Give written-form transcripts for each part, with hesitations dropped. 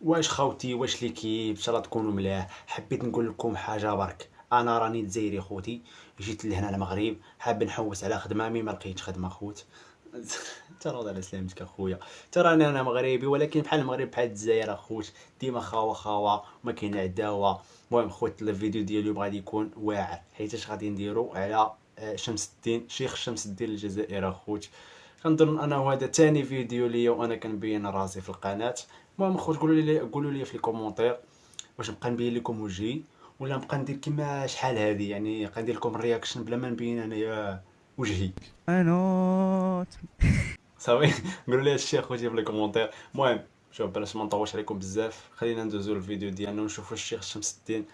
واش خوتي، واش ليكيب، ان شاء الله تكونوا ملاح. حبيت نقول لكم حاجه برك. انا راني جزائري خوتي، جيت لهنا المغرب حاب نحوس على خدمه، ما لقيتش خدمه خوت. ترى على سلامتك اخويا. ترى انا مغربي، ولكن بحال المغرب بحال الجزائر اخوت، ديما خاوه خاوه وما كاين عداوه. المهم خوت، الفيديو ديالي اليوم غادي يكون واعر، حيتاش غادي نديرو على شمس الدين، شيخ شمس الدين الجزائري اخوت. كنظن انه هذا ثاني فيديو ليا وانا كنبين راسي في القناه. المهم خوت، قولوا لي في الكومونتير واش نبقى نبين لكم وجهي، ولا نبقى ندير كيما شحال هذه، يعني غندير لكم الرياكشن بلا ما نبين انايا وجهي. قنوات. صافي. قولوا لي هادشي اخوتي في لي كومونتير. المهم شوف، بلاش ما نطولش عليكم بزاف، خلينا ندوزو للفيديو ديالنا ونشوفوا الشيخ شمس الدين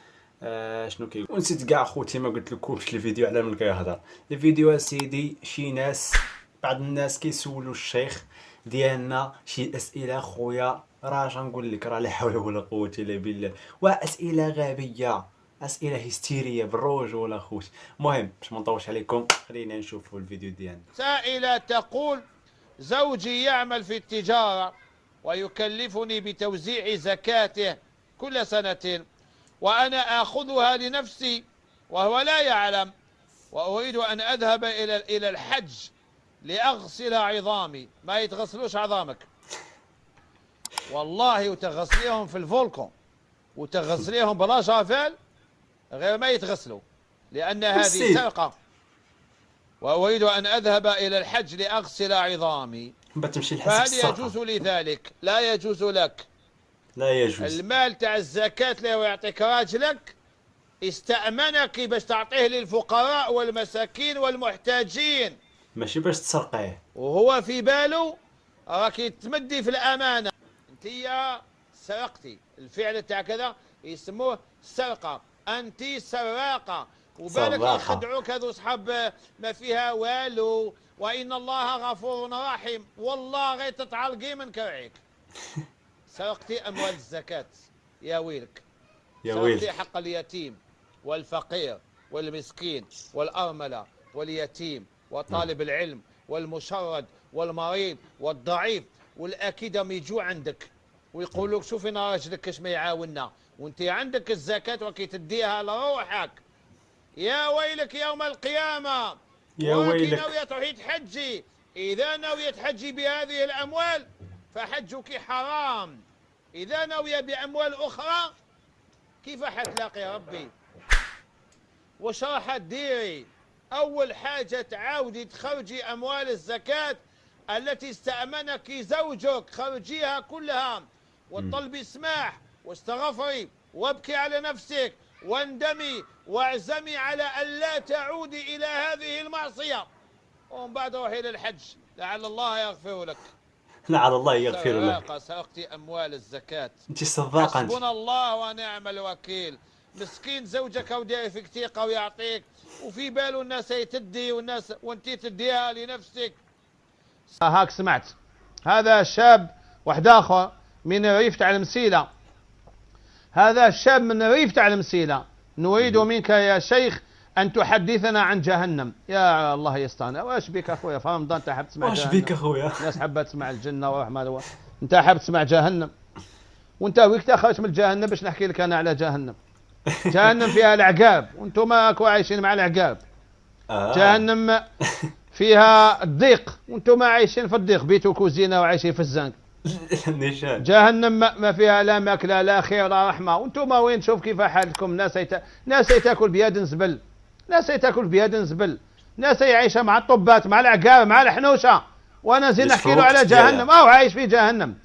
شنو كي. ونسيت كاع اخوتي ما قلت لكمش الفيديو على من كيهضر. الفيديو اسيدي شي ناس، بعض الناس كيسولوا الشيخ ديالنا شي اسئله خويا، راه اش نقول لك، راه لا حول ولا قوه الا بالله، واسئله غبيه، اسئله هستيريه بالرجوله اخوت. المهم باش ما نطولش عليكم، خلينا نشوفوا الفيديو ديالنا. سائلة تقول: زوجي يعمل في التجارة ويكلفني بتوزيع زكاته كل سنة، وأنا آخذها لنفسي وهو لا يعلم، وأريد أن أذهب إلى الحج لأغسل عظامي. ما يتغسلوش عظامك والله، وتغسليهم في الفولكون وتغسليهم بلا شافل، غير ما يتغسلوا، لأن هذه سرقة. وأريد أن أذهب إلى الحج لأغسل عظامي، بتمشي لحسب فهل السرقة. يجوز لي ذلك؟ لا يجوز لك. لا يجوز. المال تاع الزكاة اللي هو يعطيك راجلك استأمنك باش تعطيه للفقراء والمساكين والمحتاجين، ماشي باش تسرقيه. وهو في باله راكي تمدي في الأمانة. انت سرقتي، الفعل تاع كذا يسموه سرقة، انت سراقة. وبالك سراقة. يخدعوك هذو صحاب ما فيها والو، وإن الله غفور رحيم، والله غير تتعلقي من كرعيك. سرقتي أموال الزكاة، يا ويلك. يا سرقتي ويلك. حق اليتيم والفقير والمسكين والأرملة واليتيم وطالب العلم والمشرد والمريض والضعيف. والأكيدم يجوا عندك ويقول لك: شوف انا راجلك كاش ما يعاوننا، وانت عندك الزكاة وكي تديها لروحك. يا ويلك يوم القيامة. يا وراكي ويلك. ناوية تروحي تحجي، إذا ناوية تحجي بهذه الأموال فحجك حرام. إذا ناوية بأموال أخرى كيف حتلاقي ربي؟ وش راح تديري؟ أول حاجة تعاودي تخرجي أموال الزكاة التي استأمنك زوجك، خرجيها كلها وطلبي سماح واستغفري وابكي على نفسك واندمي واعزمي على أن لا تعودي إلى هذه المعصية، ومن بعد روحي للحج لعل الله يغفر لك. لعل الله يغفر لك. سرقتي أموال الزكاة. انت صداقة انت. حسبنا الله ونعم الوكيل. مسكين زوجك وداير فيك ثقة ويعطيك، وفي باله الناس تدي والناس وانت تديها لنفسك. هاك سمعت هذا شاب واحد اخر من الريف تاع المسيلة، هذا الشاب من الريف تاع المسيلة: نريد منك يا شيخ أن تحدثنا عن جهنم. يا الله يستانا، واش بك أخويا؟ في رمضان أنت حاب تسمع واش جهنم؟ بيك اخويا؟ الناس حابة تسمع الجنة والرحمة، أنت حاب تسمع جهنم؟ وأنت ويك خرجت من جهنم باش نحكي لك أنا على جهنم. جهنم فيها العقاب وأنتم ماكو عايشين مع العقاب. جهنم فيها الضيق وأنتم عايشين في الضيق، بيتو كوزينة وعايشين في الزنق. نيشان. جهنم ما فيها لا ماكلة لا خير لا رحمة، وانتم وين؟ شوف كيف حالكم. ناس تاكل بيد زبل، ناس تاكل بيد زبل، ناس يعيش مع الطبات مع العقاب مع الحنوشة، وانا زين نحكي له على جهنم او عايش في جهنم.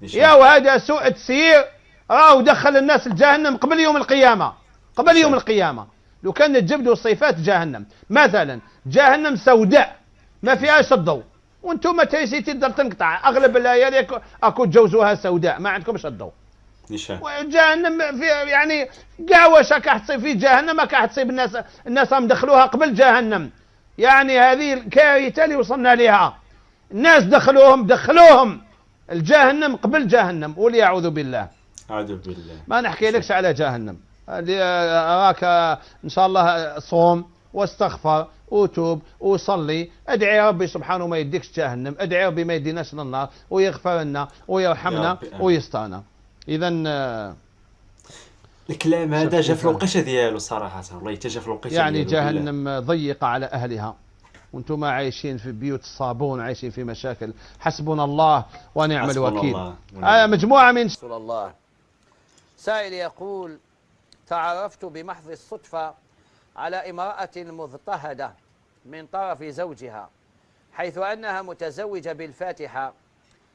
يا وهذا سوء التسيير، راهو دخل الناس الجهنم قبل يوم القيامة، قبل يوم القيامة. لو كان تجبدوا صفات جهنم، مثلا جهنم سوداء ما فيهاش الضوء، وانتم تيسي تقدر تنقطع اغلب الليالي اكو تجوزوها سوداء ما عندكمش الضوء. جهنم في يعني كاع واش راك تصيب في جهنم، راك تصيب الناس راهم دخلوها قبل جهنم. يعني هذه الكارثه اللي وصلنا لها، الناس دخلوهم الجهنم قبل جهنم، وليعوذ بالله. اعوذ بالله. ما نحكي لكش على جهنم، راك ان شاء الله صوم واستغفر وتوب وصلي، ادعي ربي سبحانه ما يديكش جهنم، ادعي ربي ما يديناش للنار ويغفر لنا ويرحمنا ويسترنا. إذا الكلام هذا جا في الوقيته ديالو صراحه، والله حتى جا في الوقيته يعني ديالو بالله. جهنم ضيقة على أهلها، وانتم عايشين في بيوت الصابون، عايشين في مشاكل. حسبنا الله ونعم حسبنا الوكيل. الله ونعم مجموعة من رسول الله. سائل يقول: تعرفت بمحض الصدفة على امرأة مضطهدة من طرف زوجها، حيث أنها متزوجة بالفاتحة،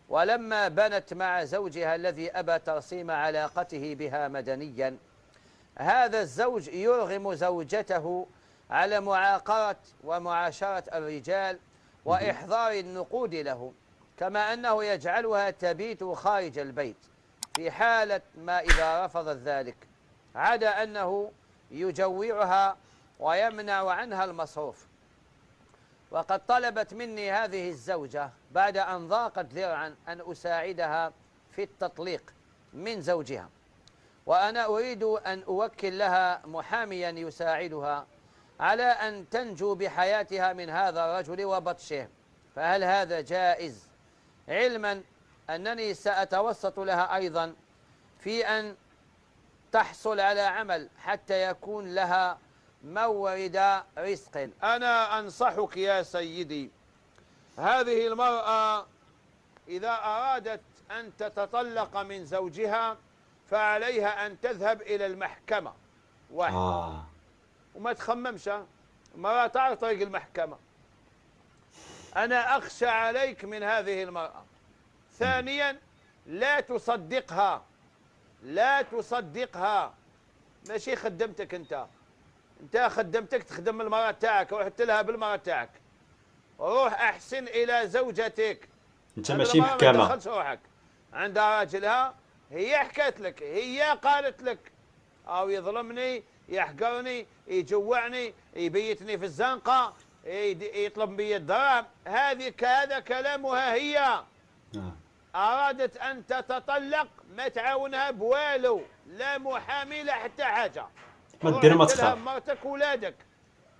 ولما بنت مع زوجها الذي أبى ترسيم علاقته بها مدنيا، هذا الزوج يرغم زوجته على معاقرة ومعاشرة الرجال وإحضار النقود له، كما أنه يجعلها تبيت خارج البيت في حالة ما إذا رفضت ذلك، عدا أنه يجوعها ويمنع عنها المصروف. وقد طلبت مني هذه الزوجة بعد أن ضاقت ذرعا أن أساعدها في التطليق من زوجها، وأنا أريد أن أوكل لها محاميا يساعدها على أن تنجو بحياتها من هذا الرجل وبطشه، فهل هذا جائز؟ علما أنني سأتوسط لها أيضا في أن تحصل على عمل حتى يكون لها مورد رزق. أنا أنصحك يا سيدي، هذه المرأة إذا أرادت أن تتطلق من زوجها فعليها أن تذهب إلى المحكمة وما تخممش، المرأة تعرف طريق المحكمة. أنا أخشى عليك من هذه المرأة. ثانيا، لا تصدقها، لا تصدقها، ماشي خدمتك انت خدمتك تخدم المرأة تاعك، روح لها بالمرأة تاعك، روح أحسن إلى زوجتك. انت ماشي محكمة، ما تدخلش روحك عندها راجلها، هي حكت لك، هي قالت لك أو يظلمني، يحقرني، يجوعني، يبيتني في الزنقة، يطلب بي الدراهم، هذا كلامها هي. أرادت أن تتطلق ما تعاونها بوالو، لا محامي لا حتى حاجة. ما دير ما تخاف، مرتك ولادك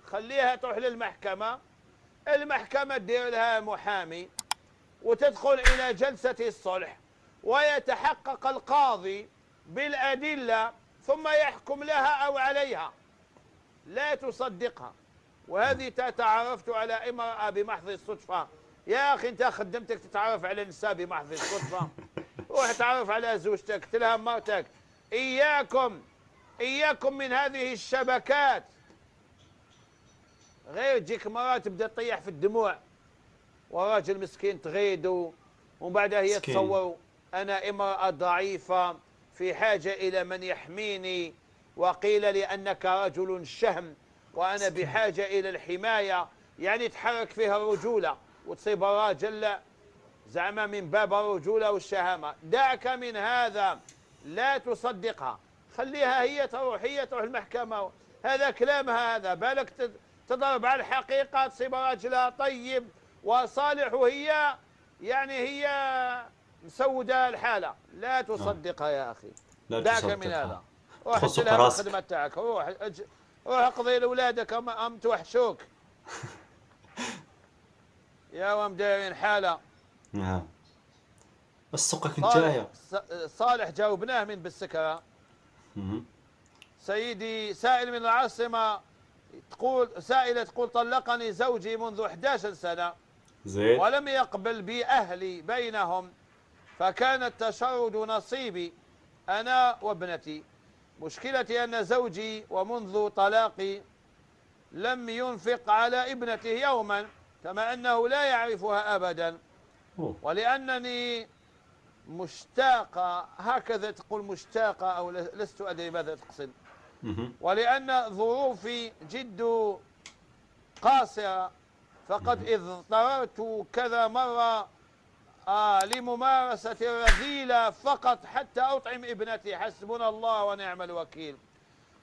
خليها تروح للمحكمة، المحكمة دير لها محامي وتدخل إلى جلسة الصلح، ويتحقق القاضي بالأدلة ثم يحكم لها أو عليها. لا تصدقها. وهذه تعرفت على امرأة بمحض الصدفة. يا أخي أنت خدمتك تتعرف على النساء بمحض الصدفة؟ روح تعرف على زوجتك، تلها مرتك إياكم من هذه الشبكات. غير تجيك مرة تبدأ تطيح في الدموع وراجل مسكين تغيد، ومن بعدها هي تصور أنا امرأة ضعيفة في حاجة إلى من يحميني، وقيل لأنك رجل شهم وأنا بحاجة إلى الحماية، يعني تحرك فيها الرجولة وتصيب الراجل زعما من باب الرجولة والشهامة. دعك من هذا، لا تصدقها، خليها هي تروح المحكمة. هذا كلامها، هذا بالك تضرب على الحقيقة، تصيب راجلها طيب وصالح وهي يعني هي مسودة الحالة. لا تصدقها يا أخي، دعك من هذا. روح لها الخدمة تاعك، روح اقضي لأولادك، أم توحشوك يا وام دايرين حالة. نعم بس سوقك نتايا. صالح جاوبناه من بالسكرة. سيدي سائل من العاصمة سائلة تقول: طلقني زوجي منذ 11 سنة زين، ولم يقبل بي أهلي بينهم، فكان التشرد نصيبي أنا وابنتي. مشكلتي أن زوجي ومنذ طلاقي لم ينفق على ابنته يوما، كما أنه لا يعرفها أبدا، ولأنني مشتاقة، هكذا تقول مشتاقة أو لست أدري ماذا تقصد، ولأن ظروفي جد قاسرة، فقد اضطررت كذا مرة لممارسة الرذيلة فقط حتى أطعم ابنتي. حسبنا الله ونعم الوكيل،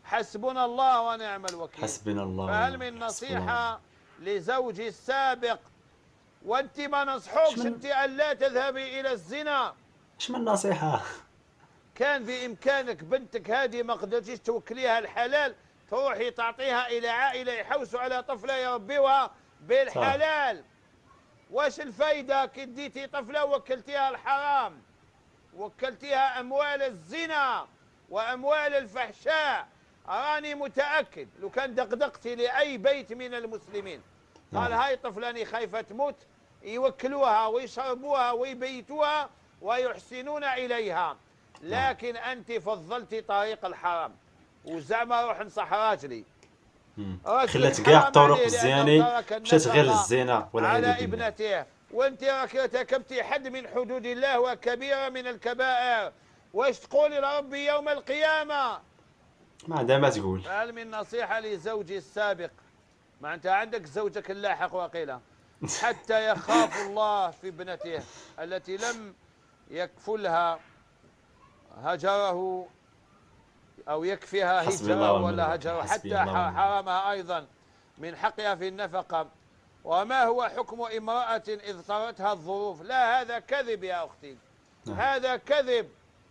حسبنا الله ونعم الوكيل، حسبنا الله. فهل من نصيحة لزوجي السابق؟ وانت ما نصحوكش انت ألا تذهبي إلى الزنا. ايش من نصيحة؟ كان بإمكانك بنتك هذه ما قدرتيش توكليها الحلال، تروحي تعطيها إلى عائلة يحوسوا على طفلة يربيوها بالحلال. واش الفايدة كي ديتي طفلة ووكلتيها الحرام؟ وكلتيها أموال الزنا وأموال الفحشاء. راني متأكد لو كان دقدقتي لأي بيت من المسلمين قال هاي طفلاني خايفة تموت، يوكلوها ويشربوها ويبيتوها ويحسنون إليها. لكن أنت فضلت طريق الحرام، وزعما روح نصح راجلي خلات كاع الطرق الزيانة مشات غير للزنا على ابنته، وانت راك ارتكبتي حد من حدود الله وكبيرة من الكبائر. واش تقولي لربي يوم القيامة؟ ما عندها ما تقول. هل من نصيحة لزوجي السابق، ما انت عندك زوجك اللاحق وقيله، حتى يخاف الله في ابنته التي لم يكفلها هجره أو يكفيها هجره ولا هجره، حتى حرمها أيضا من حقها في النفقة. وما هو حكم امرأة إذ طرتها الظروف؟ لا، هذا كذب يا أختي، هذا كذب،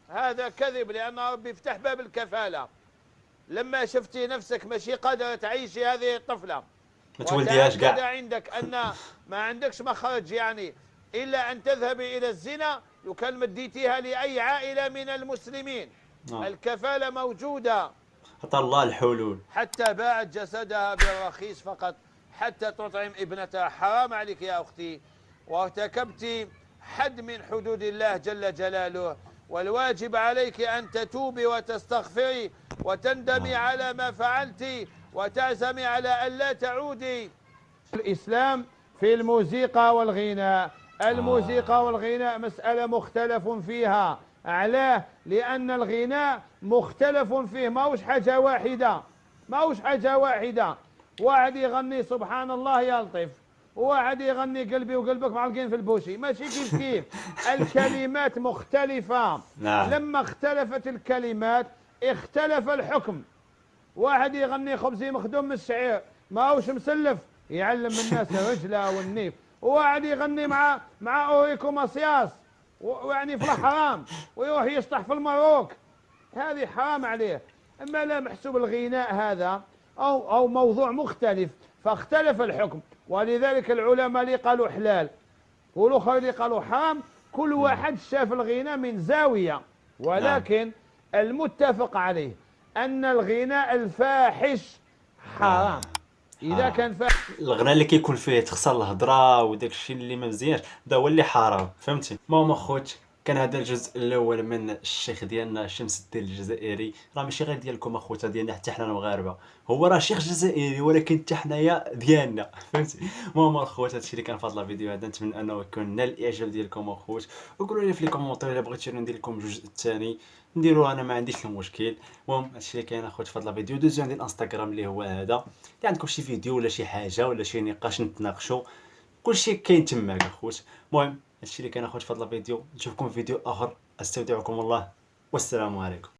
هذا كذب، لأن ربي فتح باب الكفالة. لما شفتي نفسك ماشي قادرة تعيشي هذه الطفلة ما تولديهاش كاع، عندك أن ما عندكش مخرج يعني إلا أن تذهبي إلى الزنا، لو كان مديتيها لأي عائلة من المسلمين الكفالة موجودة. حتى الله الحلول. حتى باعت جسدها بالرخيص فقط حتى تطعم ابنتها. حرام عليك يا أختي، وارتكبت حد من حدود الله جل جلاله، والواجب عليك أن تتوبي وتستغفري وتندمي على ما فعلت وتعزمي على ألا تعودي. الإسلام في الموسيقى والغناء، الموسيقى والغناء مسألة مختلف فيها. علاه؟ لأن الغناء مختلف فيه، ماهوش حاجة واحدة، ماهوش حاجة واحدة. واحد يغني سبحان الله يا لطيف، وواحد يغني قلبي وقلبك معلقين في البوشي، ماشي كيف كيف. الكلمات مختلفة. لما اختلفت الكلمات اختلف الحكم. واحد يغني خبزي مخدوم من الشعير ماهوش مسلف يعلم الناس الرجلة والنيف، وواحد يغني مع أوريكو مصياص ويعني في الحرام ويروح يشطح في المروك، هذه حرام عليه. أما لا محسوب الغناء هذا أو موضوع مختلف، فاختلف الحكم. ولذلك العلماء اللي قالوا حلال والآخر اللي قالوا حرام، كل واحد شاف الغناء من زاوية. ولكن المتفق عليه أن الغناء الفاحش حرام. إذا كان فاحش، الغناء اللي كيكون فيه تخسر الهضره وداك الشيء اللي ما مزيانش هذا هو اللي حرام، فهمتي؟ المهم اخوت، كان هذا الجزء الاول من الشيخ ديالنا شمس الدين الجزائري. راه ماشي غير ديالكم اخوتها، ديالنا حتى حنا المغاربه. هو راه شيخ جزائري ولكن حتى حنايا ديالنا، فهمتي؟ المهم اخوت، هادشي اللي كان في هذا الفيديو هذا. نتمنى انه يكون نال الاعجاب ديالكم اخوت، وقولوا لي في لي كومونتير الا بغيتو ندير لكم الجزء الثاني نديروه، انا ما عنديش المشكل. المهم هادشي اللي كاين اخوت في هذا الفيديو. دوزو عندي الانستغرام اللي هو هذا، اللي عندكم شي فيديو ولا شي حاجه ولا شي نقاش نتناقشوا، كلشي كاين تماك اخوت. المهم هادشي اللي كان اخوت في هذا الفيديو. نشوفكم في فيديو اخر، استودعكم الله والسلام عليكم.